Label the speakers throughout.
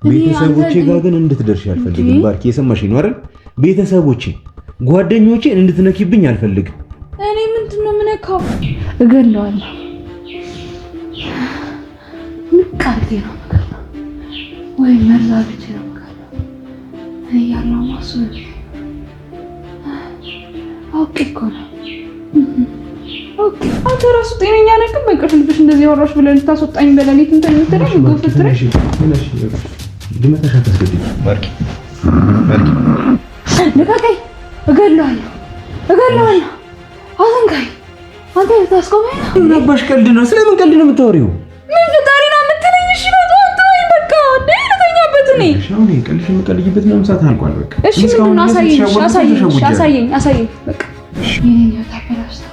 Speaker 1: ቤተሰቦቼ ጋር ግን እንድትደርሽ አልፈልግም። ባርኪ የሰማሽኝ ነው አይደል? ቤተሰቦቼ ጓደኞቼን እንድትነኪብኝ አልፈልግም።
Speaker 2: እኔ ምንድነው የምነካው? እገለዋለሁ። ንቃቴ ነው ወይ መርዛብቼ ነው ያለው ማሱን ኦኬ እኮ ነው። ኦኬ አንተ ራሱ ጤነኛ ነህ? በቅርብ ልብሽ እንደዚህ ያወራሽ ብለህ ልታስወጣኝ በሌሊት እንትን የምትለኝ ጎፍትረሽ
Speaker 1: ድመታሽ አታስገድኝ። ባርኪ
Speaker 2: ልቀቀኝ። እገለዋለሁ። አትንካኝ። አንተ ታስቆመኝ ነው?
Speaker 1: ምን አባሽ ቀልድ ነው? ስለምን ቀልድ ነው የምታወሪው?
Speaker 2: ምን ፈጣሪ ነው የምትለኝ? እሺ በጣም ተወኝ በቃ። ለተኛበት ነኝ።
Speaker 1: ሻው ነው ቀልድሽ የምቀልጅበት ነው። ሰዓት አልቋል በቃ።
Speaker 2: እሺ ምንድን ነው? አሳየኝ በቃ። የኔን ህይወት አበላሽታ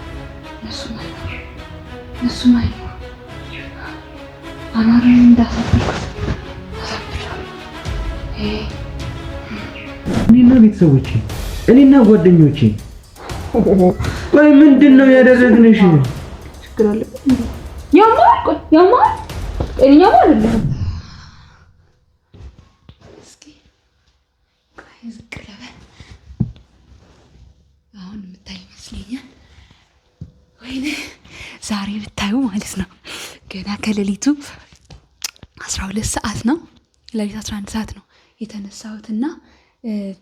Speaker 2: እሱ ማይ አናረን እንዳሳፈርኩት
Speaker 1: እኔና ቤተሰቦቼ እኔና ጓደኞቼ ወይ ምንድነው ያደረግንሽ?
Speaker 2: ችግር አለበት? ያማል ጤነኛ አይደለም። እስኪ ቆይ ዝቅ ልበል። አሁን የምታይ ይመስለኛል። ወይኔ ዛሬ ብታዩ ማለት ነው ገና ከሌሊቱ 12 ሰዓት ነው። ሌሊቱ 11 ሰዓት ነው የተነሳሁትና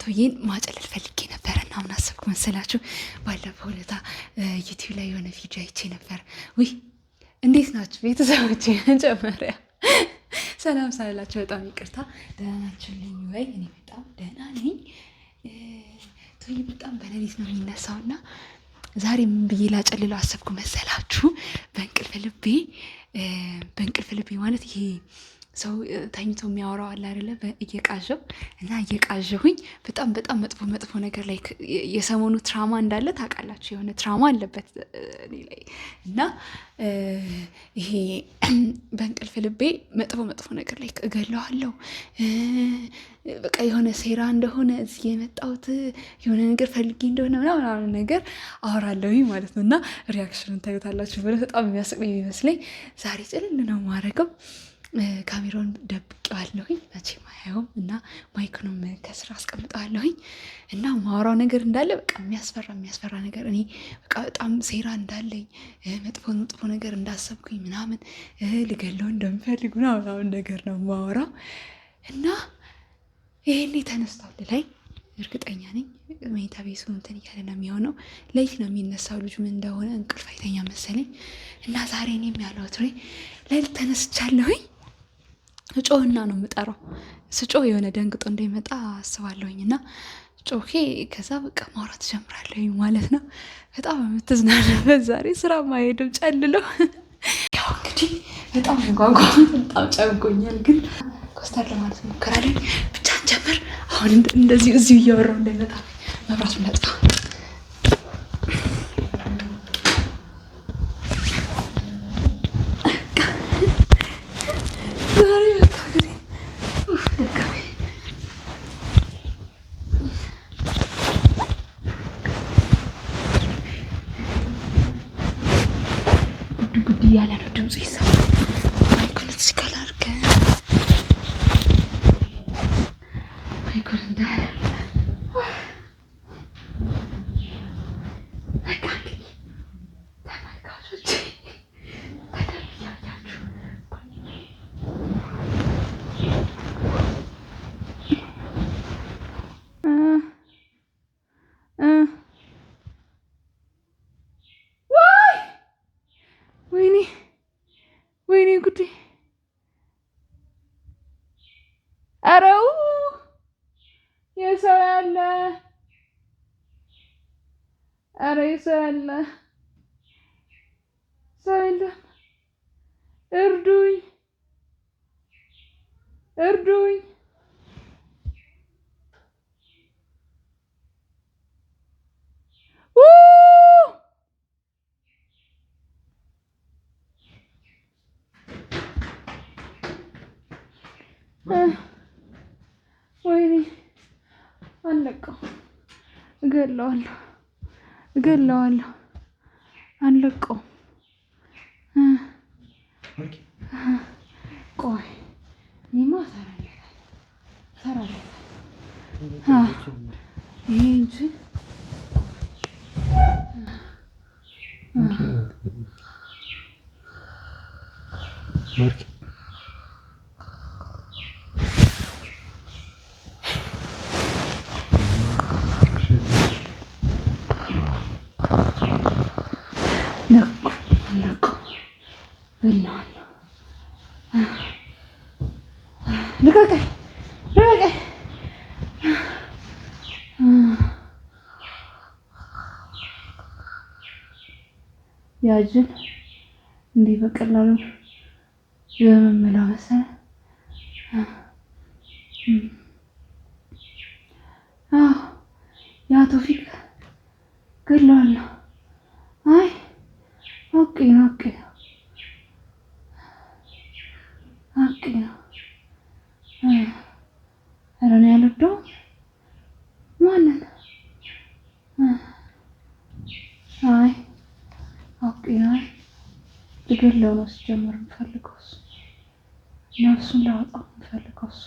Speaker 2: ቶዬን ማጨለል ፈልጌ ነበር እና ምን አሰብኩ መሰላችሁ? ባለፈው ዕለት ዩቲዩብ ላይ የሆነ ቪዲዮ አይቼ ነበር። ውይ እንዴት ናችሁ ቤተሰቦቼ? መጀመሪያ ሰላም ሳላችሁ በጣም ይቅርታ። ደህና ናችሁልኝ ወይ? እኔ በጣም ደህና ነኝ። ቶዬ በጣም በሌሊት ነው የሚነሳውና ዛሬ ምን ብዬ ላጨልለው አሰብኩ መሰላችሁ? በእንቅልፍ ልቤ ማለት ይሄ ሰው ተኝቶ የሚያወራው አለ አይደለ? እየቃዠው እና እየቃዠሁኝ በጣም መጥፎ ነገር ላይ የሰሞኑ ትራማ እንዳለ ታውቃላችሁ። የሆነ ትራማ አለበት እኔ ላይ እና ይሄ በእንቅልፍ ልቤ መጥፎ ነገር ላይ እገለዋለሁ። በቃ የሆነ ሴራ እንደሆነ እዚህ የመጣሁት የሆነ ነገር ፈልጌ እንደሆነ ምናምን ነገር አወራለሁኝ ማለት ነው። እና ሪያክሽኑን ታዩታላችሁ። በጣም የሚያስቅ ይመስለኝ ዛሬ ጭልል ነው ማረገው። ካሜራውን ደብቄዋለሁኝ መቼም አያየውም እና ማይኩንም ከስራ አስቀምጠዋለሁኝ እና ማወራው ነገር እንዳለ በቃ የሚያስፈራ ነገር እኔ በቃ በጣም ሴራ እንዳለኝ መጥፎ ነገር እንዳሰብኩኝ ምናምን ልገለው እንደምፈልግ ምናምን ነገር ነው ማወራው እና ይሄኔ ተነስቷል ላይ እርግጠኛ ነኝ። መኝታ ቤቱ እንትን እያለ ነው የሚሆነው። ለይት ነው የሚነሳው ልጁ ምን እንደሆነ እንቅልፍ አይተኛ መሰለኝ እና ዛሬ እኔም ያለሁት ለሊት ተነስቻለሁኝ። ጮህና ነው የምጠራው። ስጮህ የሆነ ደንግጦ እንደሚመጣ አስባለሁኝ እና ጮሄ ከዛ በቃ ማውራት ጀምራለሁኝ ማለት ነው። በጣም የምትዝናናበት ዛሬ ስራ ማሄድም ጨልለው ያው እንግዲህ በጣም ጓጓ በጣም ጨንቆኛል፣ ግን ኮስተር ለማለት ሞክራለሁ። ብቻ እንጀምር። አሁን እንደዚህ እዚሁ እያወራሁ እንዳይመጣ መብራቱን ላጥፋ። ጉድ እያለ ነው ድምፁ ይሰማል። ማይኩን እዚህ ጋር ላድርግ። ማይኩን እንዳለ ተመልካቾች በደንብ እያያችሁ ወይኔ ጉዴ! አረው የሰው ያለ አረ የሰው ያለ ሰው የለም። እርዱኝ! ወይኔ አለቀው። እገለዋለሁ። አለቀው። ቆይ እኔማ እሰራለታለሁ። ትሰራለህ። ይሄ እንጂ
Speaker 1: ማርክ
Speaker 2: ያጅን እንዲህ በቀላሉ የምመላው መሰለህ። ያ ቶፊቅ ገለዋለሁ። አይ ኦኬ ነው ኧረ እኔ አልወደውም። ማንን? አይ ኦኬ ነው ልገለው ነው ሲጀምር የምፈልገው እሱ ነፍሱን ላወጣው የምፈልገው እሱ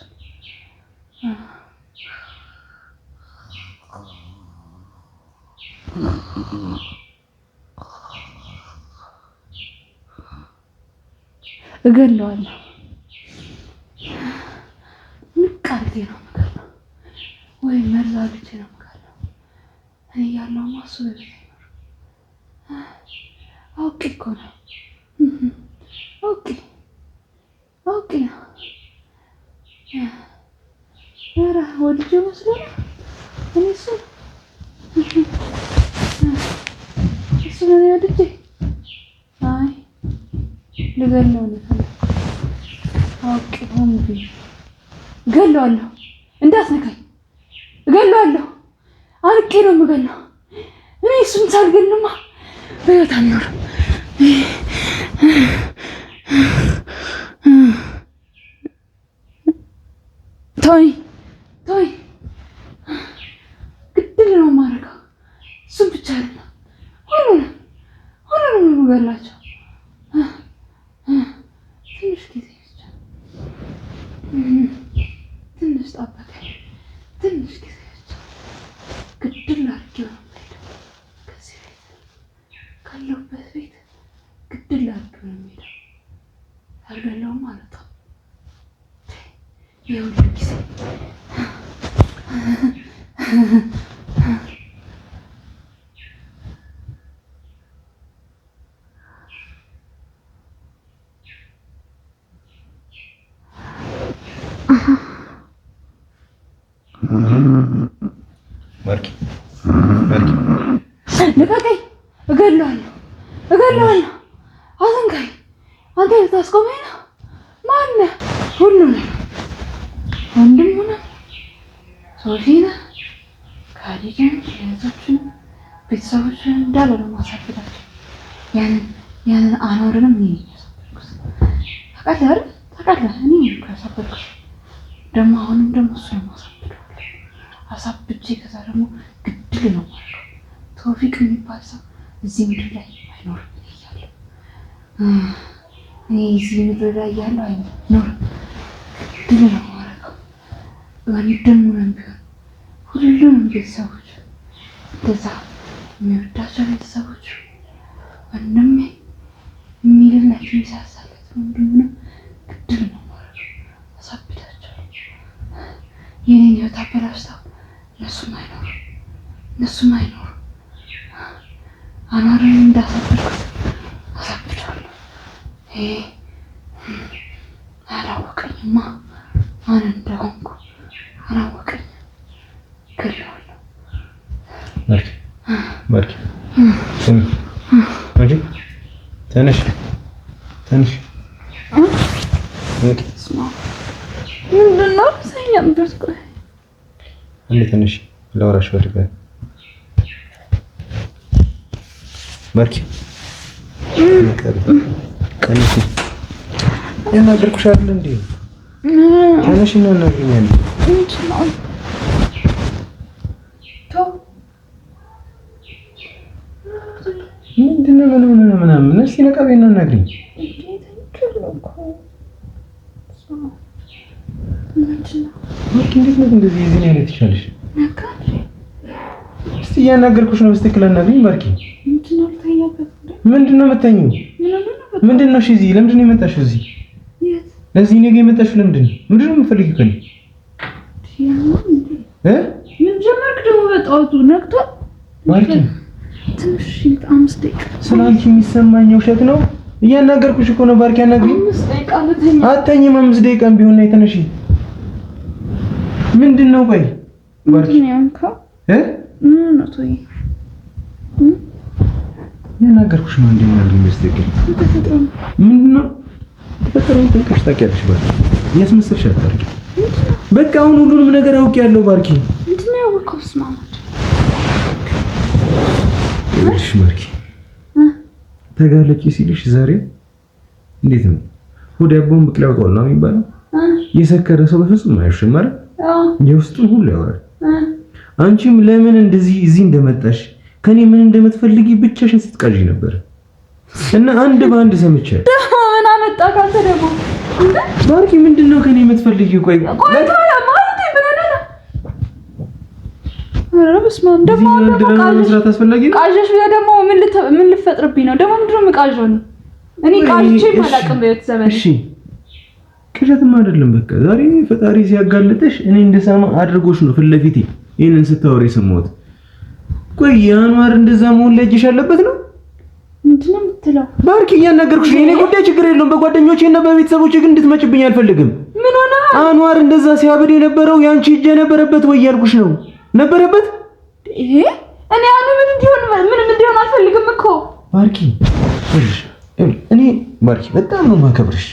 Speaker 2: እገለዋለሁ። ንቃቴ ነው የምገለው ወይ መርዝ አግቼ ነው የምገለው። እኔ እያለሁማ እሱ በቤት አይኖርም። አውቄ እኮ ነው አውቄ ነው። ኧረ ወድጄው መስሎኝ እኔ እሱ ነው ወድጄ። አይ ልገለው ነው አውቄ ሆን ብዬ እገለዋለሁ። እንዳትነካኝ እገለዋለሁ። አውቄ ነው የምገለው። እኔ እሱን ሳልገልማ በሕይወት አልኖርም። ተወኝ ግድል ነው የማደርገው። እሱን ብቻ አይደለም ሁሉንም ነው የምገላቸው። ትንሽ ጊዜ ብቻ ትንሽ ጠብቀኝ። ትንሽ ጊዜ ብቻ ግድል አድርጌው ነው የምሄደው። ከዚህ ቤት ካለሁበት ቤት ግድል አድርጌው ነው የምሄደው። አልገለውም ማለት ነው። የሁሉ ጊዜ
Speaker 1: ማርክ
Speaker 2: ልቀቀኝ። እገለዋለሁ። አትንካኝ። አንተ ልታስቆመኝ ነው? ማነህ? ሁሉንም ወንድሙንም ሶፊንም ካሊድን እህቶችንም ቤተሰቦችን እንዳለ ነው ማሳደዳቸው። ያንን አኗርንም እኔ ያሳደድኩት ታውቃለህ። እኔ ያሳደድኩት ደግሞ አሁንም ደግሞ እሱ ነው ማሳደደው። አሳብቼ ከዛ ደግሞ ግድል ነው ማድረገው። ቶፊቅ የሚባል ሰው እዚህ ምድር ላይ አይኖርም እያለሁ እኔ እዚህ ምድር ላይ እያለሁ አይኖርም። ግድል ነው ማድረገው። ወንድሙንም ቢሆን ሁሉንም ቤተሰቦች እንደዛ የሚወዳቸው ቤተሰቦች ወንድሜ የሚልነት የሚሳሳለት ወንድሙንም ግድል ነው ማድረገው። አሳብዳቸው የኔን ህይወት አበላሽተው እነሱም አይኖሩም። አኗርን እንዳሳበድኩት አሳብዳለሁ። አላወቀኝማ ማን እንደሆንኩ አላወቀኝም። ገለዋለሁ።
Speaker 1: ማርክ ተነሽ
Speaker 2: ምንድን ነው ሰኛበት? ቆይ
Speaker 1: አንዴ ተነሽ ላወራሽ ፈልጋለሁ። ማርክ ተነሽ የናገርኩሽ አይደል እንዴ? ተነሽ እና እናገኛለን። ምንድነው ምናምን እስኪ ነቃ በይና እናግሪኝ። ማርክ እንዴት ነው እንደዚህ የዚህ አይነት ይቻልሽ? እስቲ እያናገርኩሽ ነው። በስትክክል አናግሪኝ ማርክ። ምንድነው የምትተኚው? ምንድነው? እሺ እዚህ ለምንድን ነው የመጣሽው? እዚህ ለዚህ ነገ የመጣሽው ለምንድን ነው? ምንድነው የምትፈልጊው ከእኔ?
Speaker 3: ምን ጀመርክ ደግሞ በጠዋቱ ነቅቷል
Speaker 1: ማርክ።
Speaker 3: ትንሽ 5 ደቂቃ
Speaker 1: ስላንቺ የሚሰማኝ ውሸት ነው። እያናገርኩሽ እኮ ነው ባርኪ። አናግሪኝ።
Speaker 3: 5 ደቂቃ ለተኛ
Speaker 1: አትተኝም። 5 ደቂቃም ቢሆን ነው የተነሽ። ምንድነው? ቆይ ባርኪ
Speaker 3: ነው ቶይ
Speaker 1: እያናገርኩሽ ነው። እንደምናገኝ በስትክክል ምንድነው ተፈጠረው? ተንቀሽ ታውቂያለሽ ባርኪ። እያስመሰልሽ አታርቂ። በቃ አሁን ሁሉንም ነገር አውቄያለሁ ባርኪ።
Speaker 3: ምንድነው ያወቀው? ስማማት
Speaker 1: እሺ ማርኪ ተጋለጪ ሲልሽ ዛሬ እንዴት ነው ወደ ያቦን ብቅ ሊያወጣው ነው የሚባለው? የሰከረ ሰው በፍጹም አይሽም ማለት የውስጡን ሁሉ ያወራል። አንቺም ለምን እንደዚህ እዚህ እንደመጣሽ ከኔ ምን እንደምትፈልጊ ብቻሽን ስትቃዢ ነበር እና አንድ በአንድ ሰምቻለሁ።
Speaker 3: ደግሞ ምን አመጣ ካንተ ደግሞ
Speaker 1: ማርኪ ምንድነው ከኔ የምትፈልጊው? ቆይ
Speaker 3: ረብስማን ደግሞ
Speaker 1: መስራት አስፈላጊ ነው።
Speaker 3: ቃዥሽ ደግሞ ምን ልፈጥርብኝ ነው ደግሞ? ምንድነው የምቃዠው ነው? እኔ ቃዥቼ ማላቀም በህይወት ዘመን።
Speaker 1: እሺ ቅዠትም አይደለም። በቃ ዛሬ ፈጣሪ ሲያጋልጥሽ እኔ እንደሰማ አድርጎሽ ነው ፊት ለፊቴ ይሄንን ስታወሪ የሰማሁት። ቆይ ያንዋር እንደዛ መሆን ለጅሽ አለበት ነው?
Speaker 3: ምንድነው የምትለው?
Speaker 1: ባርኪ እያናገርኩሽ ነው። የኔ ጉዳይ ችግር የለውም። በጓደኞቼና በቤተሰቦቼ ግን እንድትመጭብኝ አልፈልግም።
Speaker 3: ምን ሆነ?
Speaker 1: አንዋር እንደዛ ሲያብድ የነበረው ያንቺ እጅ ነበረበት ወይ ያልኩሽ ነው። ነበረበት።
Speaker 3: እኔ አኑ ምን እንዲሆን አልፈልግም እኮ ባርኪ።
Speaker 1: እኔ ባርኪ በጣም ነው ማከብርሽ።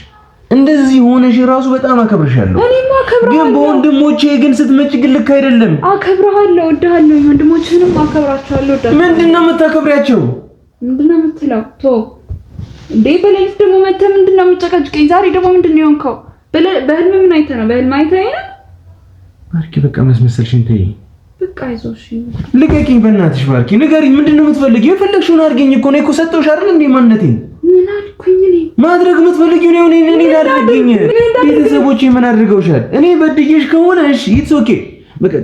Speaker 1: እንደዚህ ሆነሽ ራሱ በጣም አከብርሻለሁ።
Speaker 3: እኔማ አከብራለሁ፣
Speaker 1: ግን በወንድሞቼ ግን ስትመጭ ግን ልክ አይደለም።
Speaker 3: አከብራለሁ፣ እወድሃለሁ። ወንድሞቼንም አከብራቸዋለሁ፣ እወድሃለሁ።
Speaker 1: ምንድነው የምታከብሪያቸው?
Speaker 3: ምንድነው የምትለው? እንዴ በሌሊት ደግሞ መተህ ምንድነው የምትጨቀጭቀኝ? ዛሬ ደግሞ ምንድነው የሆንከው? በህልም ምን አይተህ ነው? በህልም አይተህ ነው?
Speaker 1: ባርኪ በቃ መስመሰልሽን ተይ።
Speaker 3: በቃ አይዞሽ፣
Speaker 1: ልቀቂኝ በእናትሽ ባርኪ። ንገሪኝ፣ ምንድነው የምትፈልጊው? የፈለግሽውን አድርጊኝ እኮ ነው እኮ ሰጠሁሽ አይደል እንዴ ማንነቴን።
Speaker 3: ምን አልኩኝ? እኔ
Speaker 1: ማድረግ የምትፈልጊው ነው እኔ ላድርግኝ። ቤተሰቦቼ ምን አድርገውሻል? እኔ በድዬሽ ከሆነ እሺ ኢትስ ኦኬ። በቃ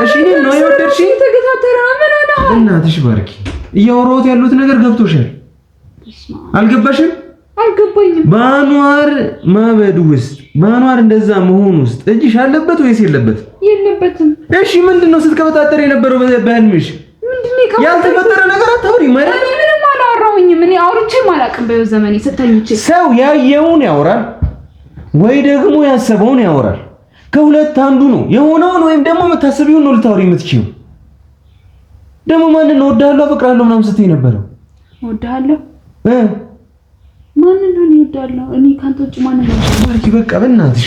Speaker 1: እሺ እኔ ነው የወደድሽኝ።
Speaker 3: ተገታተራ ምን ሆነሃል?
Speaker 1: እናትሽ ባርኪ፣ እያወራሁት ያሉት ነገር ገብቶሻል? አልገባሽም?
Speaker 3: አልገባኝም።
Speaker 1: በአንዋር ማበድ ውስጥ በአንዋር እንደዛ መሆን ውስጥ እጅሽ አለበት ወይስ የለበት?
Speaker 3: የለበትም።
Speaker 1: እሺ ምንድነው ስትከበታተር የነበረው በህልምሽ?
Speaker 3: ምንድነው
Speaker 1: ያልተፈጠረ ነገር አታውሪ ማለት?
Speaker 3: እኔ ምንም አላወራሁኝም። እኔ አውርቼም አላውቅም በህይወት ዘመኔ ስተኝቼ።
Speaker 1: ሰው ያየውን ያወራል ወይ ደግሞ ያሰበውን ያወራል። ከሁለት አንዱ ነው። የሆነውን ወይም ደግሞ የምታስቢውን ነው ልታወሪ የምትችይው። ደግሞ ማንን ነው እወድሃለሁ አፈቅርሃለሁ ምናምን ስትይ ነበረው?
Speaker 3: እወድሃለሁ ማንን ነው እወድሃለሁ? እኔ ካንተ ውጭ ማንን ነው?
Speaker 1: ባርኪ በቃ በእናትሽ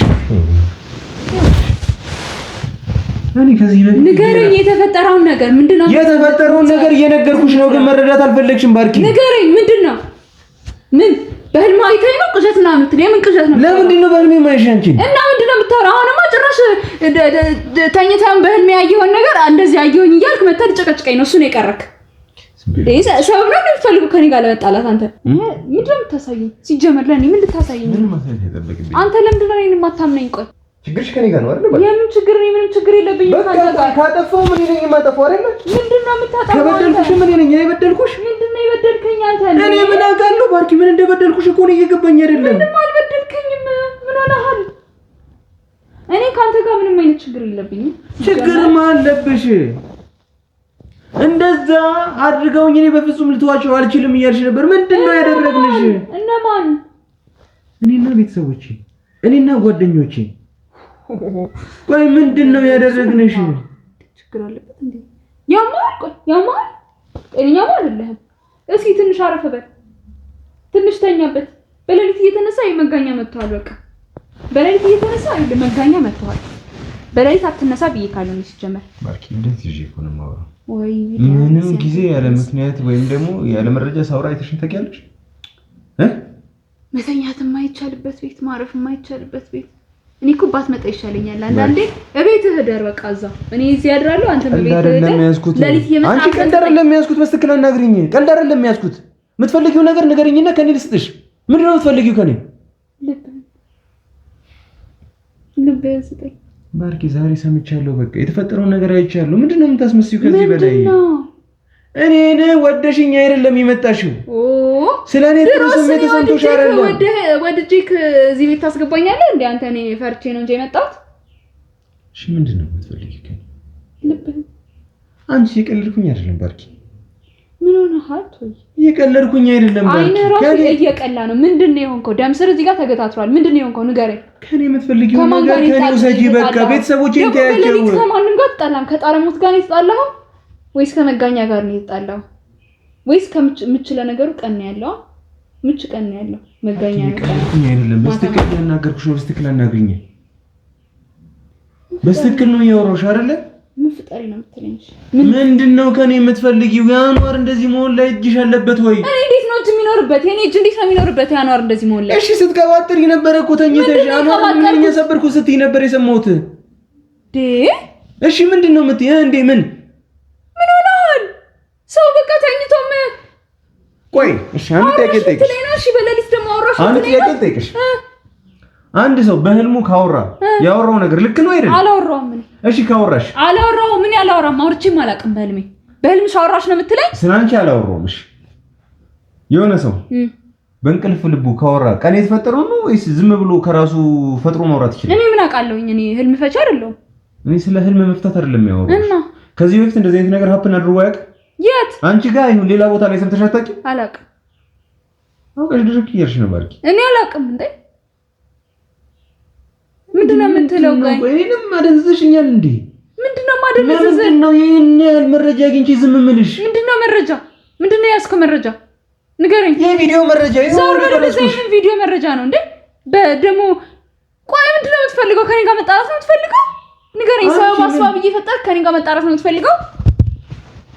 Speaker 1: እኔ ከዚህ በፊት
Speaker 3: ንገረኝ፣ የተፈጠረውን ነገር ምንድነው?
Speaker 1: የተፈጠረውን ነገር እየነገርኩሽ ነው፣ ግን መረዳት አልፈለግሽም። ባርኪ ንገረኝ፣
Speaker 3: ምንድነው? ምን በህልም አይተኸኝ ነው? ቅዠት ነው የምትለኝ? የምን ቅዠት ነው?
Speaker 1: ለምንድን ነው በህልሜ የማይሽ አንቺ?
Speaker 3: እና ምንድነው የምታወራው? አሁንማ ጭራሽ ተኝተን በህልሜ ያየኸውን ነገር እንደዚህ ያየሁኝ እያልክ መተህ ጨቀጭቀኝ ነው። እሱ ነው የቀረክ። ሰበብ ነው የምትፈልገው ከኔ ጋር ለመጣላት? አንተ ምንድነው የምታሳየኝ? ሲጀመር ለኔ ምን ልታሳየኝ? አንተ ለምንድን ነው እኔን የማታምነኝ? ቆይ
Speaker 1: ችግርሽ ከኔ ጋር ነው አይደል?
Speaker 3: የምን ችግር? እኔ ምንም ችግር የለብኝም ካንተ ጋር።
Speaker 1: ካጠፋው ምን ነኝ የማጠፋው አይደል?
Speaker 3: ምንድነው የምታጠፋው?
Speaker 1: ከበደልኩሽ ምን ነኝ የበደልኩሽ?
Speaker 3: ምንድነው የበደልከኝ አንተ?
Speaker 1: እኔ ምን አውቃለሁ ባርኪ፣ ምን እንደበደልኩሽ እኮ ነው እየገባኝ አይደለም።
Speaker 3: ምንም አልበደልከኝም። ምን ሆነሃል? እኔ ካንተ ጋር ምንም አይነት ችግር የለብኝም።
Speaker 1: ችግርማ አለብሽ። እንደዛ አድርገውኝ እኔ በፍጹም ልተዋቸው አልችልም እያልሽ ነበር። ምንድነው ያደረግንሽ?
Speaker 3: እነማን?
Speaker 1: እኔና ቤተሰቦቼ፣ እኔና ጓደኞቼ። ቆይ ምንድነው ያደረግንሽ?
Speaker 3: ችግር አለበት እንዴ? ያማል። ቆይ ያማል። እኛማ አይደለም። እስኪ ትንሽ አረፈ በል፣ ትንሽ ተኛበት። በሌሊት እየተነሳ የመጋኛ መጥቷል። በቃ በሌሊት እየተነሳ የመጋኛ መጥቷል። በሌሊት አትነሳ ብዬ ካልሆነ ሲጀመር
Speaker 1: ባርኪ እንዴት ይዤ እኮ ነው የማወራው?
Speaker 3: ወይ
Speaker 1: ምንም ጊዜ ያለ ምክንያት ወይም ደግሞ ያለ መረጃ ሳውራ አይተሽን ታውቂያለሽ?
Speaker 3: መተኛት የማይቻልበት ቤት፣ ማረፍ የማይቻልበት ቤት። እኔ እኮ ባትመጣ ይሻለኛል። አንዳንዴ እቤትህ እደር። በቃ እዛ እኔ እዚህ ያድራለሁ፣ አንተ በቤትህ እደር። ለሊት የመጣ
Speaker 1: አንቺ ቀልድ አይደለም የሚያስኩት፣ በስትክክል አናግሪኝ። ቀልድ አይደለም የሚያስኩት። የምትፈልጊው ነገር ንገሪኝና ከኔ ልስጥሽ። ምንድነው የምትፈልጊው ከኔ?
Speaker 3: ልበስጠኝ
Speaker 1: ባርኪ ዛሬ ሰምቻለሁ። በቃ የተፈጠረውን ነገር አይቻለሁ። ምንድነው የምታስመስዩ? ከዚህ በላይ እኔ ወደሽኝ አይደለም የመጣሽው። ስለኔ ጥሩ ስሜት ተሰምቶሽ አይደለም።
Speaker 3: ወድጄክ እዚህ ቤት ታስገባኛለህ እንዴ? አንተ እኔ ፈርቼ ነው እንጂ የመጣሁት።
Speaker 1: እሺ ምንድነው የምትፈልጊው?
Speaker 3: ልብ
Speaker 1: አንቺ የቀለድኩኝ አይደለም ባርኪ።
Speaker 3: ምን ሆነሃል? ወይ
Speaker 1: የቀለድኩኝ አይደለም ባርኪ።
Speaker 3: አይኔ ራሱ እየቀላ ነው። ምንድነው የሆንከው? ደም ስር እዚህ ጋር ተገታትሯል። ምንድነው የሆንከው? ንገረኝ።
Speaker 1: ከኔ የምትፈልጊው ነገር ከኔ ውሰጂ። በቃ ቤተሰቦቼን ታያቸው።
Speaker 3: ከማንም ጋር ተጣላም? ከጣረሞት ጋር ነው የተጣላኸው ወይስ ከመጋኛ ጋር ነው የተጣላኸው? ወይስ ከምችለ ነገሩ ቀን ነው ያለው? ምች ቀን ነው ያለው? መጋኛ ነው
Speaker 1: ቀን አይደለም። በስትክክል ያናገርኩሽ ነው። በስትክክል አናግሪኝ። በስትክክል ነው ያወራሽ አይደለ?
Speaker 3: ምን ፍጠሪ ነው የምትለኝ?
Speaker 1: ምንድነው ከኔ የምትፈልጊው? ያኗር እንደዚህ መሆን ላይ እጅሽ አለበት ወይ?
Speaker 3: እኔ እንዴት ነው እጅ የሚኖርበት? የኔ እጅ እንዴት ነው የሚኖርበት? ያኗር እንደዚህ መሆን ላይ?
Speaker 1: እሺ ስትቀባጥሪ ነበር እኮ ተኝተሽ። ያኗር ምን ያሰበርኩ ስትይ ነበር የሰማሁት። እሺ ምንድነው የምትይ እንዴ? ምን
Speaker 3: ሆነሃል? ሰው በቃ ተኝቶም
Speaker 1: ቆይ እሺ አንተ ጠይቀሽ
Speaker 3: እሺ በሌሊት ደግሞ አወራሽ።
Speaker 1: አንተ ጠይቀሽ አንድ ሰው በህልሙ ካወራ ያወራው ነገር ልክ ነው አይደል?
Speaker 3: አላወራውም።
Speaker 1: እሺ ካወራሽ
Speaker 3: አላወራውም። ምን ያላወራም? አውርቼም አላውቅም። በህልምሽ አወራሽ ነው የምትለኝ?
Speaker 1: ስላንቺ አላወራውም። እሺ የሆነ ሰው በእንቅልፍ ልቡ ካወራ ቀን የተፈጠረው ነው ወይስ ዝም ብሎ ከራሱ ፈጥሮ ማውራት ይችላል?
Speaker 3: እኔ ምን አውቃለሁኝ? እኔ ህልም ፈቺ አይደለሁም።
Speaker 1: እኔ ስለ ህልም መፍታት አይደለም ያወራው። እና ከዚህ በፊት እንደዚህ አይነት ነገር ሀፕን አድርጎ ያውቅ?
Speaker 3: የት?
Speaker 1: አንቺ ጋር ይሁን ሌላ ቦታ ላይ ሰምተሽ አታውቂም?
Speaker 3: አላውቅም።
Speaker 1: አውቀሽ ድርቅ እያልሽ ነው ባርኪ።
Speaker 3: እኔ አላውቅም። እንዴ ምንድነው የምትለው?
Speaker 1: ወይንም አደንዝሽኛል እንዴ?
Speaker 3: ምንድነው ማደንዘዝ?
Speaker 1: ምንድነው ይሄን ያህል መረጃ አግኝቼ ዝም የምልሽ?
Speaker 3: ምንድነው መረጃ? ምንድነው ያዝከው መረጃ? ንገረኝ።
Speaker 1: የቪዲዮ መረጃ
Speaker 3: ይሄን ቪዲዮ መረጃ ነው እንዴ? በደሞ ቆይ ምንድነው የምትፈልገው? ከኔ ጋር መጣላት ነው የምትፈልገው? ንገረኝ። ሰበብ አስባብ እየፈጠርክ ከኔ ጋር መጣላት ነው የምትፈልገው?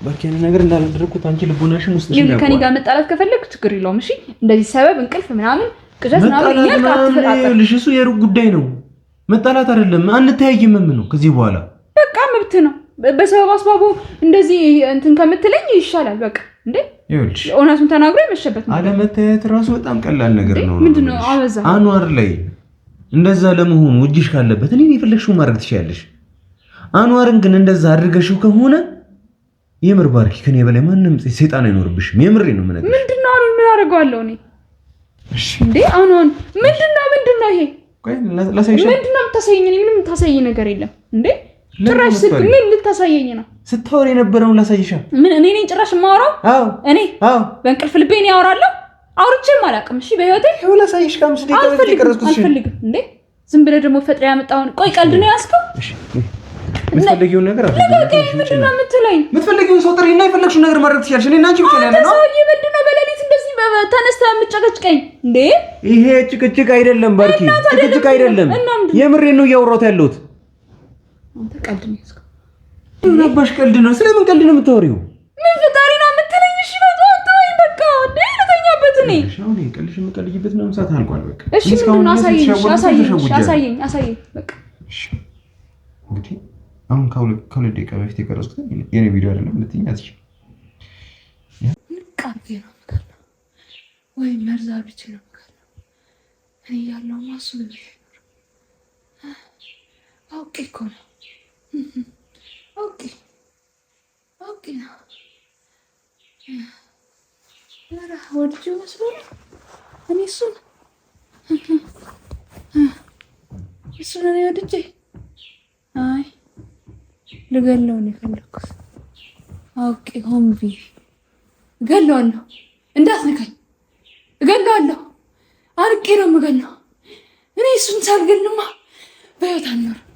Speaker 1: በከኔ ነገር እንዳላደረኩት አንቺ ልቦናሽም ውስጥ
Speaker 3: ነው። ከኔ ጋር መጣላት ከፈለክ ችግር የለውም። እሺ እንደዚህ ሰበብ እንቅልፍ ምናምን ቅዠት ምናምን
Speaker 1: ይልሽ እሱ የሩቅ ጉዳይ ነው። መጣላት አይደለም። አንተያይም ነው ከዚህ በኋላ
Speaker 3: በቃ መብት ነው። በሰበብ አስባቡ እንደዚህ እንትን ከምትለኝ ይሻላል። በቃ እንዴ ይኸውልሽ እውነቱን ተናግሮ የመሸበት ነው።
Speaker 1: አለመታየት ራሱ በጣም ቀላል ነገር ነው።
Speaker 3: ምንድነው አበዛ?
Speaker 1: አንዋር ላይ እንደዛ ለመሆኑ እጅሽ ካለበት እኔ የፈለግሽው ማድረግ ትችያለሽ። አንዋርን ግን እንደዛ አድርገሽው ከሆነ የምር ባርኪ ከኔ በላይ ማንም ሰይጣን አይኖርብሽም። የምሬ ነው የምነግርሽ።
Speaker 3: ምንድነው አሁን ምን አደርገዋለሁ እኔ? እሺ እንዴ አሁን ምንድነው ይሄ?
Speaker 1: ቆይ ላሳይሽ።
Speaker 3: ምንድነው የምታሳየኝ? እኔ ምንም የምታሳየኝ ነገር የለም እንዴ። ጭራሽ ምን ልታሳየኝ ነው?
Speaker 1: ስታወሪ የነበረውን ላሳይሻ።
Speaker 3: ምን እኔ ነኝ ጭራሽ የማወራው?
Speaker 1: አዎ
Speaker 3: እኔ በእንቅልፍ ልቤ እኔ አወራለሁ? አውርቼም አላውቅም። እሺ በህይወቴ
Speaker 1: ይኸው ላሳይሽ። ከአምስት ደቂቃ በፊት የቀረጽኩት
Speaker 3: አልፈልግም እንዴ። ዝም ብለህ ደግሞ ፈጥረህ ያመጣውን ቆይ ቀልድ ነው ያዝከው?
Speaker 1: እሺ የምትፈልጊውን ነገር አድርጊ።
Speaker 3: ምንድነው የምትለኝ?
Speaker 1: የምትፈልጊውን ሰው ጥሪና የፈለግሽውን ነገር ማድረግ ትችያለሽ። እኔ እና አንቺ ብቻ ነን ነው።
Speaker 3: ሰውዬ ምንድነው በሌሊት እንደዚህ ተነስተህ የምትጨቀጭቀኝ እንዴ?
Speaker 1: ይሄ ጭቅጭቅ አይደለም ባርኪ፣ ጭቅጭቅ አይደለም። የምሬን ነው እያወራሁት ያለሁት።
Speaker 3: አንተ ቀልድ ነው ያዝከው።
Speaker 1: ምናባሽ ቀልድ ነው? ስለምን ቀልድ ነው የምታወሪው?
Speaker 3: ምን ፈጣሪ ነው የምትለኝ? እሺ በቃ እንዴ ለተኛበት እኔ
Speaker 1: አሁን ቀልድሽ የምትቀልጂበት ነው። ሰዓት አልቋል። በቃ
Speaker 3: እሺ ምንድን ነው? አሳየኝ በቃ
Speaker 1: እሺ እንግዲህ አሁን ከሁለት ደቂቃ በፊት የቀረጽኩት የኔ ቪዲዮ አይደለም። ልትይኝ አትችይም።
Speaker 3: ንቃቤ ነው የምቀርነው ወይ መርዛ ብቻ ነው የምቀርነው። እኔ ያለው ማሱ ነው አውቄ እኮ ነው አውቄ ነው። ኧረ ወድጄው መስሎ ነው እኔ እሱን እኔ ወድጄ አይ ልገለው ነው የፈለኩት። አውቄ ሆን ብዬ እገለዋለሁ። እንዳትነካኝ፣ እገለዋለሁ። አርቄ ነው የምገለው። እኔ እሱን ሳልገልማ በህይወት አልኖርም።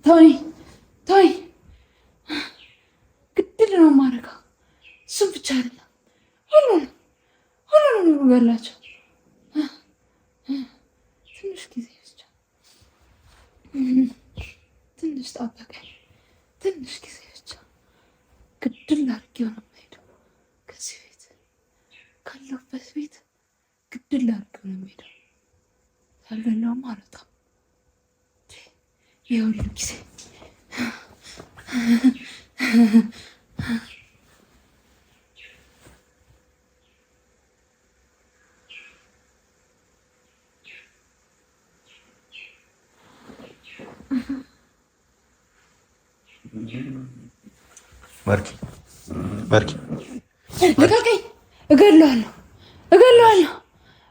Speaker 3: ተወኝ። ግድል ነው የማደርገው። እሱን ብቻ አይደለም ሁሉንም ነው የምገላቸው። ትንሽ ጊዜ ብቻ፣ ትንሽ ጠበቀኝ። ትንሽ ጊዜ ብቻ ግድል አድርጌው ነው የምሄደው። ከዚህ ቤት ካለሁበት ቤት ግድል አድርጌው ነው የምሄደው። ሳልገለውም አልወጣም። የሁሉ ጊዜ
Speaker 1: ማርኪ
Speaker 3: ልቀቀኝ! እገለዋለሁ!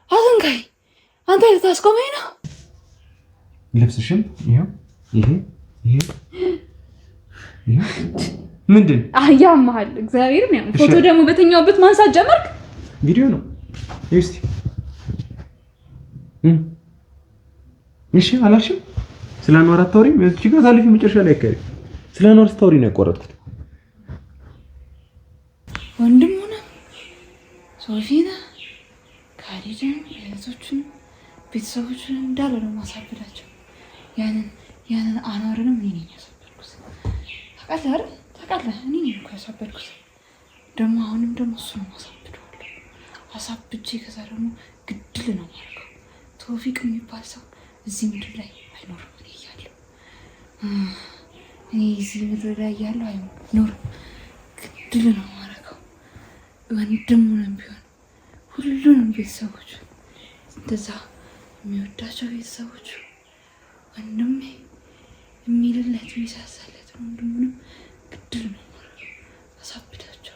Speaker 3: አትንካኝ! አንተ ልታስቆመኝ ነው?
Speaker 1: ልብስሽን ይሄ ምንድን
Speaker 3: ያመሃል? እግዚአብሔርን ያም ፎቶ ደግሞ በተኛውበት ማንሳት ጀመርክ?
Speaker 1: ቪዲዮ ነው እስቲ። እሺ አላልሽም? ስለ አንዋር አታወሪም? እዚህ ጋር ታልፊ መጨረሻ ላይ አካሪ ስለ አንዋር ስታወሪ ነው ያቋረጥኩት።
Speaker 3: ወንድም ሆነ ሶፊና ካሊድን እህቶቹን ቤተሰቦቹን እንዳለ ነው ማሳበዳቸው። ያንን አንዋርንም እኔ ነኝ ያሳበድኩት። ታውቃለህ አይደል? ታውቃለህ እኔ ነኝ እኮ ያሳበድኩት። ደግሞ አሁንም ደግሞ እሱ ነው ማሳብደዋለሁ። አሳብጄ ከዛ ደግሞ ግድል ነው ማድረገው። ቶፊቅ የሚባል ሰው እዚህ ምድር ላይ አይኖርም። እኔ እዚህ ምድር ላይ እያለሁ አይኖርም። ግድል ነው ማድረገው። ወንድሙንም ቢሆን ሁሉንም ቤተሰቦች እንደዛ የሚወዳቸው ቤተሰቦች ወንድሜ የሚልለት የሚሳሳለት ወንድሙንም ግድል ነው ማድረገው። አሳብዳቸው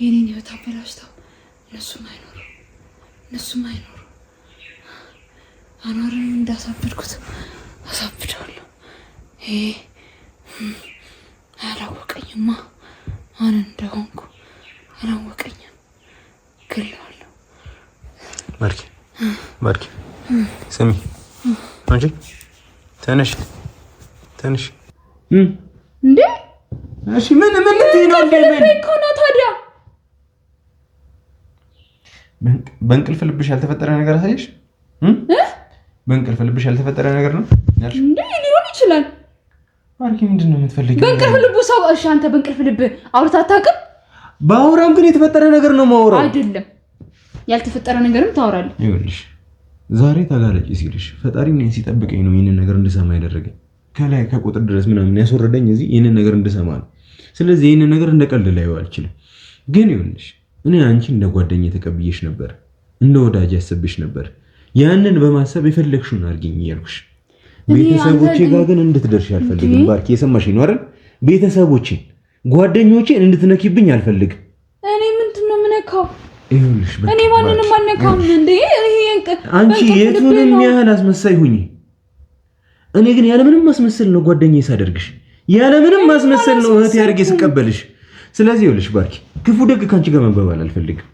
Speaker 3: የኔን ህይወት አበላሽተው እነሱም አይኖሩ አንዋርን እንዳሳበድኩት አሳብደዋለሁ። ይሄ አላወቀኝማ ማን እንደሆንኩ አላወቀኝም። ግለዋለሁ።
Speaker 1: ማርኪ ስሚ አንቺ ተነሽ
Speaker 3: እንዴ!
Speaker 1: እሺ ምን ልትይነው?
Speaker 3: ታዲያ
Speaker 1: በእንቅልፍ ልብሽ ያልተፈጠረ ነገር አሳየሽ? በእንቅልፍ ልብሽ ያልተፈጠረ ነገር ነው
Speaker 3: እንዴ? ሊሆን ይችላል።
Speaker 1: ማርኪ ምንድን ነው የምትፈልጊው?
Speaker 3: በእንቅልፍ ልቡ ሰው እሺ፣ አንተ በእንቅልፍ ልብ አውርተህ አታውቅም?
Speaker 1: ባውራም ግን የተፈጠረ ነገር ነው ማውራው።
Speaker 3: አይደለም ያልተፈጠረ ነገርም ታወራለህ።
Speaker 1: ይኸውልሽ ዛሬ ተጋለጭ ሲልሽ ፈጣሪ ምን ሲጠብቀኝ ነው ይሄንን ነገር እንድሰማ ያደረገኝ። ከላይ ከቁጥር ድረስ ምናምን ያስወረደኝ እዚህ ይሄንን ነገር እንድሰማ ነው። ስለዚህ ይሄንን ነገር እንደቀልድ ላይ አልችልም። ግን ይኸውልሽ እኔ አንቺ እንደ ጓደኛ ተቀብዬሽ ነበር፣ እንደ ወዳጅ ያሰብሽ ነበር። ያንን በማሰብ የፈለግሽውን አድርጊኝ እያልኩሽ ቤተሰቦቼ ጋር ግን እንድትደርሽ አልፈልግም። ባርኪ የሰማሽኝ ነው አይደል? ቤተሰቦቼን ጓደኞቼን እንድትነኪብኝ አልፈልግም።
Speaker 3: እኔ ምንድነው የምነካው?
Speaker 1: ይኸውልሽ
Speaker 3: እኔ ማንንም አልነካም። እንዴ
Speaker 1: አንቺ የቱንም ያህል አስመሳይ ሁኚ፣ እኔ ግን ያለምንም ማስመሰል ነው ጓደኛዬ ሳደርግሽ፣ ያለምንም ማስመሰል ነው እህቴ አድርጌ ስቀበልሽ። ስለዚህ ይኸውልሽ ባርኪ ክፉ ደግ ካንቺ ጋር መባባል አልፈልግም።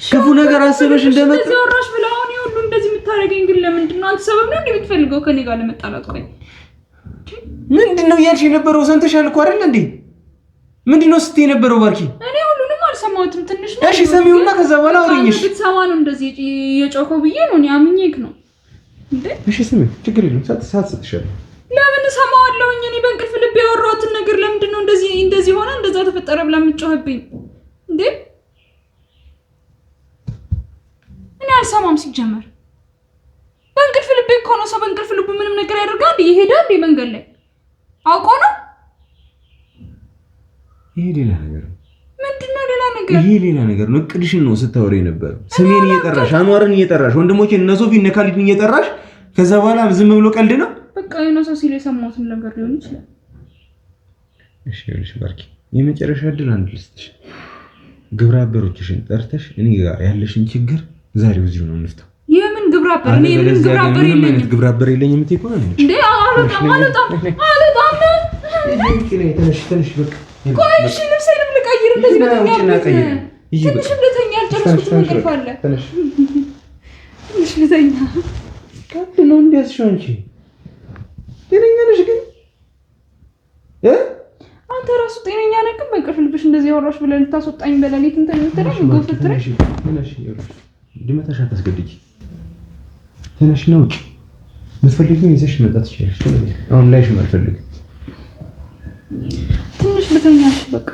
Speaker 1: ክፉ ነገር አስበሽ እንደመጣ
Speaker 3: እንደዚህ ወራሽ ብለው አሁን ይሁን እንደዚህ የምታደርገኝ ግን ለምንድን ነው? አንተ ሰበብ ነው እንደምትፈልገው ከኔ ጋር ለመጣላት? ቆይ
Speaker 1: ምንድነው እያልሽ የነበረው? ሰምተሻል እኮ አይደል እንዴ? ምንድነው ስትይ የነበረው ባርኪ?
Speaker 3: እኔ ሁሉንም አልሰማሁትም። ትንሽ ነው።
Speaker 1: እሺ ሰሚውና ከዛ በኋላ አውሪኝሽ።
Speaker 3: ብትሰማ ነው እንደዚህ የጮኸው ብዬ ነው እኔ አምኜክ ነው እንዴ?
Speaker 1: እሺ ሰሚው ችግር የለም ሳትሰጥሻለሁ።
Speaker 3: ለምን እሰማዋለሁኝ? እኔ በእንቅልፍ ልብ ያወራሁትን ነገር ለምንድን ነው እንደዚህ ሆነ እንደዛ ተፈጠረ ብላ የምትጮህብኝ እንዴ? እኔ አልሰማም። ሲጀመር በእንቅልፍ ልቤ እኮ ነው። ሰው በእንቅልፍ ልቡ ምንም ነገር ያደርጋል? ይሄዳል መንገድ ላይ አውቆ ነው?
Speaker 1: ይሄ ሌላ ነገር ነው።
Speaker 3: ምንድነው ሌላ ነገር?
Speaker 1: ይሄ ሌላ ነገር ነው። እቅድሽን ነው ስታወሪ ነበር። ስሜን እየጠራሽ አንዋርን እየጠራሽ ወንድሞቼን እነ ሶፊ እነ ካሊድን እየጠራሽ ከዛ በኋላ ዝም ብሎ ቀልድ ነው።
Speaker 3: በቃ የሆነ ሰው ሲል የሰማሁትን ነገር ሊሆን ይችላል።
Speaker 1: እሺ ይኸውልሽ ባርኪ የመጨረሻ እድል አንድ ልስጥሽ። ግብረ አበሮችሽን ጠርተሽ እኔ ጋር ያለሽን ችግር ዛሬው እዚሁ ነው እንፍታው።
Speaker 3: የምን ግብረ አበር? እኔ ምን ግብረ አበር የለኝም።
Speaker 1: ግብረ አበር የለኝም እምትይ እኮ ነው
Speaker 3: እንዴ? አልወጣም።
Speaker 1: ትንሽ በቃ
Speaker 3: ቆይ እሺ ልብሴንም ልቀይር። እንደዚህ በተኛበት ትንሽ ልተኛ። አልጨረስኩትም። እንቅልፍ አለ። ትንሽ ልተኛ።
Speaker 1: ቀጥ ነው እንዲያስሽው አንቺ ጤነኛ ነሽ ግን
Speaker 3: አንተ ራሱ ጤነኛ ነህ ግን በእንቅልፍ ልብሽ እንደዚህ ያወራሽ ብለህ ልታስወጣኝ በሌሊት እንትን የምትለኝ ጎፍትረሽ
Speaker 1: ድመታሽ አታስገድጂ። ተነሽ ነው ውጭ የምትፈልጊው ይዘሽ መጣት ትችያለሽ። አሁን ላይሽም አልፈልግም።
Speaker 3: ትንሽ ልተኛሽ በቃ።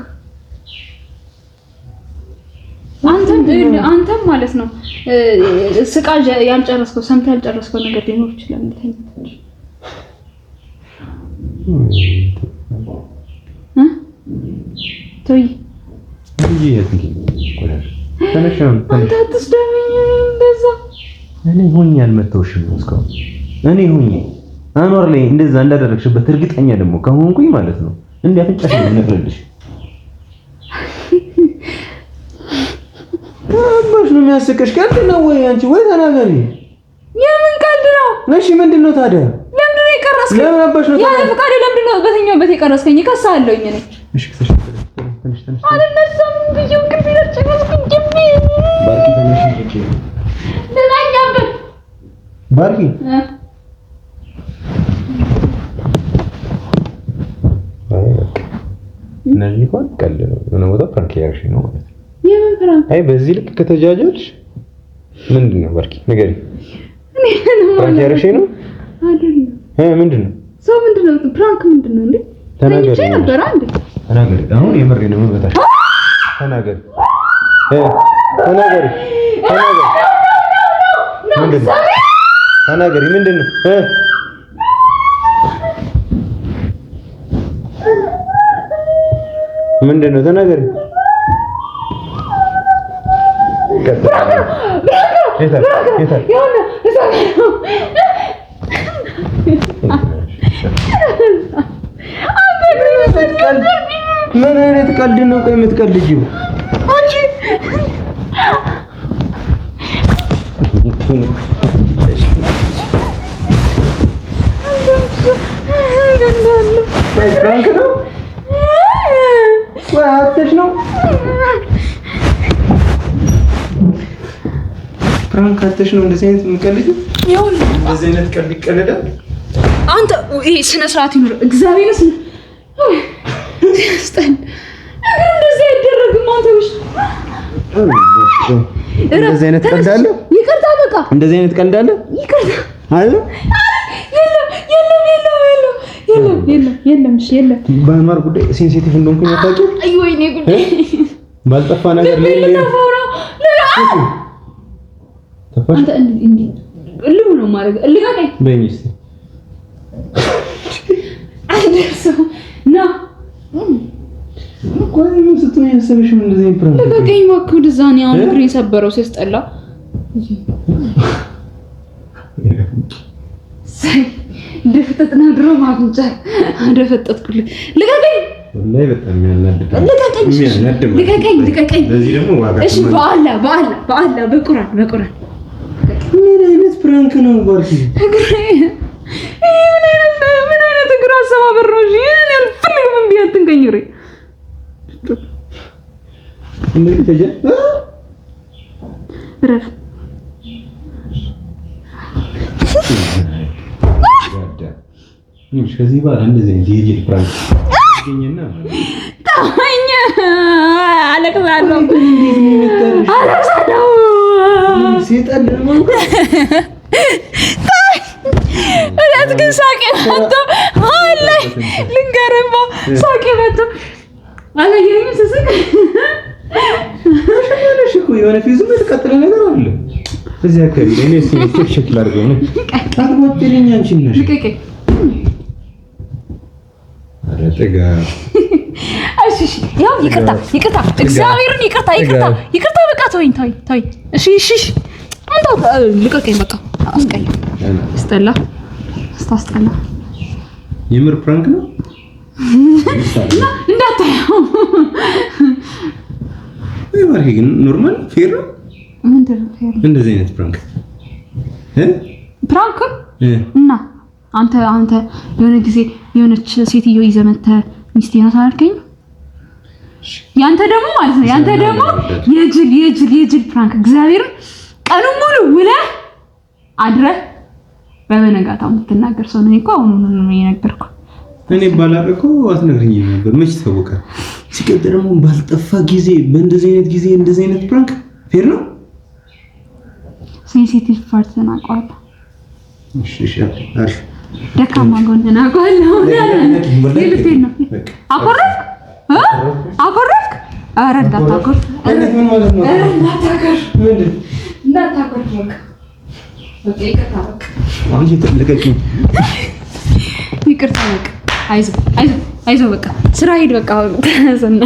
Speaker 3: አንተም ማለት ነው ስቃ ያልጨረስከው ሰምተህ ያልጨረስከው ነገር ሊኖር ይችላል። ልተኛ ተይ አንተ አትስደብኝ እንደዛ።
Speaker 1: እኔ ሆኜ አልመታሁሽም እስካሁን። እኔ ሆኜ አንዋር ላይ እንደዛ እንዳደረግሽበት እርግጠኛ ደግሞ ከሆንኩኝ ማለት ነው እንዴ አፍንጫሽ ነው ነቅልልሽ የሚያስቅሽ? ቀልድ ነው ወይ አንቺ? ወይ ተናገሪ።
Speaker 3: የምን ቀልድ ነው?
Speaker 1: እሺ ምንድን ነው ታዲያ?
Speaker 3: ለምንድን ነው የቀረስከኝ?
Speaker 1: ለምን አባሽ ነው
Speaker 3: ያለ ፈቃድ ለምንድን ነው በተኛበት የቀረስከኝ? ከሳለሁኝ እኔ።
Speaker 1: እሺ ትንሽ
Speaker 3: አልነሳም ብዬሽ ግን ቢለጭመስኩኝ ጀምሪ።
Speaker 1: ባርኪ ተነሽ እንጂ
Speaker 3: ለላኛበት
Speaker 1: ባርኪ እነዚህ እንኳን ቀልድ ነው። የሆነ ቦታ ፕራንክ ያርሽ ነው ማለት ነው።
Speaker 3: የምን ፕራንክ?
Speaker 1: አይ በዚህ ልክ ከተጃጃልሽ ምንድን ነው ባርኪ ንገሪ። ፕራንክ ያርሽ ነው አይደለም? ምንድን ነው
Speaker 3: ሰው ምንድን ነው ፕራንክ ምንድን ነው እንዴ? ተናገሪ ነበር አንዴ
Speaker 1: ተናገሪ። አሁን የምሬ ነው የምበታሽ። ተናገሪ ተናገሪ ምንድን ነው ተናገሪ። ምንድን ነው ምንድን ነው ተናገሪ። ምን አይነት ቀልድ ነው? ቆይ የምትቀልጂው አንቺ ፕራንክ ነው ወይ አትሽ ነው? ፕራንክ አትሽ ነው? እንደዚህ አይነት የምትቀልጂው? እንደዚህ አይነት ቀልድ ይቀልዳል?
Speaker 3: አንተ ይሄ ስነ ስርዓት ይኑር። እግዚአብሔር ስነ ስጠን ነገር እንደዚህ አይደረግም። አንተ ውሽ
Speaker 1: እንደዚህ አይነት ቀልድ አለ?
Speaker 3: ይቅርታ በቃ
Speaker 1: እንደዚህ አይነት ቀልድ አለ?
Speaker 3: ይቅርታ
Speaker 1: አለ? የለም። እሺ የለም። በአንዋር ጉዳይ ሴንሲቲቭ እንደሆንኩኝ አታውቂው?
Speaker 3: አይ ወይኔ ጉዳይ
Speaker 1: ባልጠፋ ነገር ላይ
Speaker 3: አንተ እንዴ እልሙ ነው ማለት እልጋቀኝ
Speaker 1: በእኝ እስቲ
Speaker 3: አይደርሰው ና
Speaker 1: ቆይ ምን ስትሆን ያሰበሽ ምን እንደዚህ ፕራንክ
Speaker 3: ለቀቀኝ ማኩ ደዛኔ አሁን እግሬን ሰበረው ሲያስጠላ ሳይ ደፍተጥና ድሮ ማግንጫ ደፈጠጥኩልኝ ልቀቀኝ
Speaker 1: ወላሂ በጣም የሚያናድድ
Speaker 3: ልቀቀኝ
Speaker 1: ለዚህ ደግሞ ዋጋ
Speaker 3: እሺ በአላ በቁራን
Speaker 1: ምን አይነት ፕራንክ ነው ባርኪ
Speaker 3: ምን አይነት እግር አሰባበር ነው እሺ እኔ አልፈልግም ቢያትን ቀይሬ
Speaker 1: እንዴት ተጀ
Speaker 3: ረፍ
Speaker 1: ከዚህ በኋላ እንደዚህ የጅል ፕራንክ ይገኝና
Speaker 3: ታኛ አለቅሳለሁ
Speaker 1: ሲጣል ደግሞ
Speaker 3: እለት ግን ሳቄ መጥቶ አላይ ልንገርማ ሳቄ መጥቶ አላየኝም ስስቅ
Speaker 1: እሺ እኮ የሆነ ፊዙ የተቀጠለ ነገር አለ እዚህ አካባቢ ላይ እኔ ቼክ ላድርገው ነው ታጥቦትልኝ አንቺ ነሽ
Speaker 3: ልቀቀኝ
Speaker 1: አረጠጋ
Speaker 3: እሺ ያው ይቅርታ እግዚአብሔርን ይቅርታ በቃ ተወኝ እሺ አንተ ልቀቀኝ በቃ አስቀኝ አስጠላ አስታስጠላ
Speaker 1: የምር ፕራንክ ነው
Speaker 3: እንዳታየው
Speaker 1: ወይ ማርኬ ግን ኖርማል ፌር ነው
Speaker 3: ምንድን ነው ፌር
Speaker 1: እንደዚህ አይነት
Speaker 3: ፕራንክ እና አንተ የሆነ ጊዜ የሆነች ሴትዮ ይዘህ መተህ ሚስቴ ናት አልከኝ ያንተ ደግሞ ማለት ነው ያንተ ደግሞ የጅል ፕራንክ እግዚአብሔርን ቀኑን ሙሉ ውለህ አድረህ በበነጋታው የምትናገር ሰው ነኝ እኮ አሁን ነው የነገርኩህ
Speaker 1: እኔ ባላረኩ አትነግሪኝም ነበር መች ታወቀ ሲቀጥል ደግሞ ባልጠፋ ጊዜ በእንደዚህ አይነት ጊዜ እንደዚህ አይነት ፕራንክ ፌር ነው
Speaker 3: ሴንሲቲቭ ፓርት ናቋል
Speaker 1: እሺ አሪፍ
Speaker 3: ደካማ ጎን ናቋለሁ ይልቴን ነው አኮረፍክ ኧረ እንዳታኮር
Speaker 1: ምን ማለት ነው ምንድን
Speaker 3: እንዳታኮር በቃ ይቅርታ በቃ
Speaker 1: አንቺ ተለቀቂኝ
Speaker 3: ይቅርታ በቃ አይዞህ በቃ ስራ ሂድ በቃ ተነሰና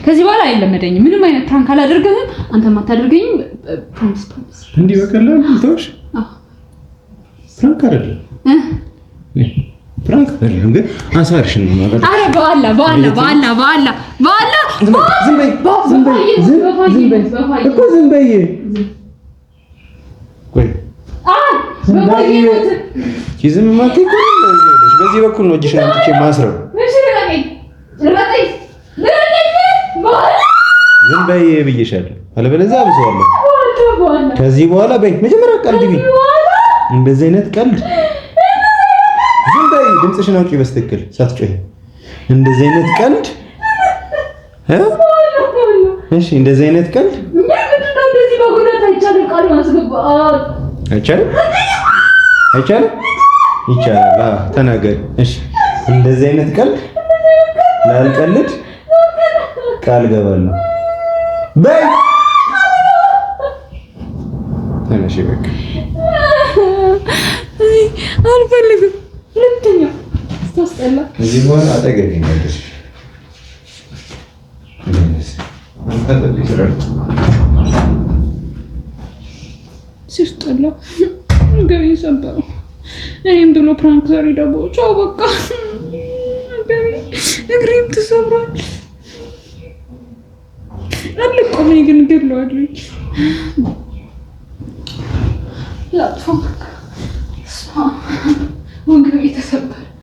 Speaker 3: ከዚህ በኋላ አይለመደኝም ምንም አይነት ፕራንክ አላደርግም አንተም አታደርገኝም ፕሮሚስ
Speaker 1: እንዲህ በቀላሉ ልተውሽ ፕራንክ አይደለም ፕራንክ አይደለም ግን አንሳርሽን ነው ማለት
Speaker 3: አረ በአላ
Speaker 1: ዝም በይ በዚህ በኩል ነው እጅሽን አምጥቼ ማስረው። ዝም በይ ብዬሻለሁ፣ አለበለዚያ አብሰዋለሁ። ከዚህ በኋላ በይ መጀመሪያ ቀልድ ቢ እንደዚህ አይነት ቀልድ ዝም በይ። ድምፅሽን አውጪ በስትክክል ሳትጮሂ። እንደዚህ አይነት ቀልድ እሺ፣ እንደዚህ አይነት ቀልድ አይቻልም። ይቻላል። ተናገሪ። እሺ፣ እንደዚህ አይነት ቀልድ ላልቀልድ ቃል ገባለሁ። በይ ተነሽ። በቃ
Speaker 3: አልፈልግም። ሁለተኛ ታስጠላ።
Speaker 1: እዚህ በኋላ አጠገቤ ነው ያለሽ።
Speaker 3: ሲስጠላ ገበኝ ሰበረው። እኔም ብሎ ፕራንክ ዛሬ ደግሞ ቻው በቃ እግሬም ተሰብሯል። አልቆም ግን ገድለዋለሁ። ላጥፋ ወገቤ ተሰበረ።